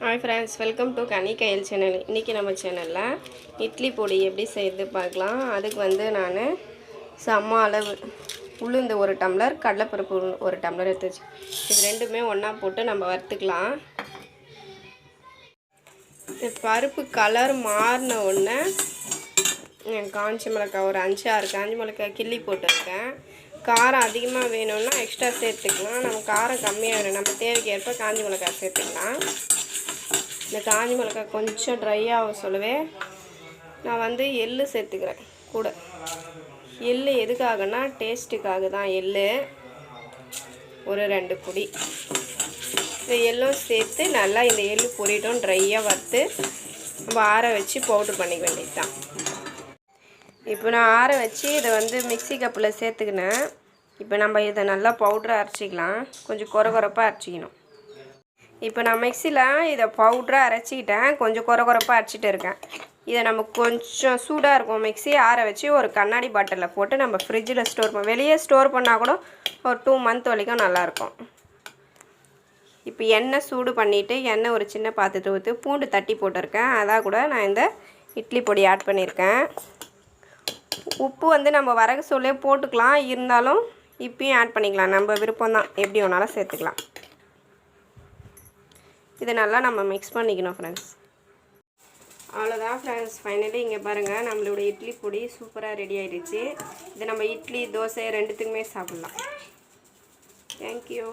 Hi friends, welcome to Kani Kayal channel. இன்னைக்கு நம்ம சேனல்ல இட்லி பொடி எப்படி செய்து பார்க்கலாம். அதுக்கு வந்து நான் சம அளவு உளுந்து 1 டம்ளர், கடலைப்பருப்பு 1 டம்ளர் எடுத்துச்சு. இது ரெண்டுமே ஒண்ணா போட்டு நம்ம வறுத்துக்கலாம். இந்த பருப்பு கலர் மாறின உடனே காஞ்ச மிளகாய் ஒரு 5-6 காஞ்ச மிளகாய் கிள்ளி போட்டுருக்கேன். காரம் அதிகமாக வேணும்னா எக்ஸ்ட்ரா சேர்த்துக்கலாம். நம்ம காரம் கம்மியாக வேணும் நம்ம தேவைக்கு ஏற்ப காஞ்ச மிளகாய் சேர்த்துக்கலாம். இந்த காஞ்ச மிளகாய் கொஞ்சம் ட்ரை ஆக சொல்லவே நான் வந்து எள்ளு சேர்த்துக்கிறேன் கூட. எள்ளு எதுக்காகனா டேஸ்ட்டுக்காக தான். எள்ளு ஒரு 2 பொடி. இந்த எள்ளும் சேர்த்து நல்லா இந்த எள்ளு பொரிட்டும் ட்ரையாக வறுத்து நம்ம ஆற வச்சு பவுட்ரு பண்ணிக்க வேண்டியது தான். இப்போ நான் ஆற வச்சு இதை வந்து மிக்ஸி கப்பில் சேர்த்துக்கினேன். இப்போ நம்ம இதை நல்லா பவுட்ரை அரைச்சிக்கலாம். கொஞ்சம் கொரகொரப்பாக அரைச்சிக்கணும். இப்போ நான் மிக்ஸியில் இதை பவுட்ராக அரைச்சிக்கிட்டேன். கொஞ்சம் கொரகொரப்பாக அரைச்சிட்டு இருக்கேன். இதை நம்ம கொஞ்சம் சூடாக இருக்கும் மிக்ஸி ஆற வச்சு ஒரு கண்ணாடி பாட்டிலில் போட்டு நம்ம ஃப்ரிட்ஜில் ஸ்டோர் பண்ண வெளியே ஸ்டோர் பண்ணால் கூட ஒரு 2 மந்த் வரைக்கும் நல்லாயிருக்கும். இப்போ எண்ணெய் சூடு பண்ணிவிட்டு எண்ணெய் ஒரு சின்ன பாத்திரத்தை ஊற்றி பூண்டு தட்டி போட்டிருக்கேன். அதான் கூட நான் இந்த இட்லி பொடி ஆட் பண்ணியிருக்கேன். உப்பு வந்து நம்ம வரகு சொல்லே போட்டுக்கலாம். இருந்தாலும் இப்பயும் ஆட் பண்ணிக்கலாம். நம்ம விருப்பம் தான், எப்படி வேணாலும் சேர்த்துக்கலாம். இதை நல்லா நம்ம மிக்ஸ் பண்ணிக்கணும் ஃப்ரெண்ட்ஸ். அவ்வளோதான் ஃப்ரெண்ட்ஸ், ஃபைனலி இங்கே பாருங்கள் நம்மளோட இட்லி பொடி சூப்பராக ரெடி ஆகிடுச்சு. இதை நம்ம இட்லி தோசை ரெண்டுத்துக்குமே சாப்பிட்லாம். தேங்க்யூ.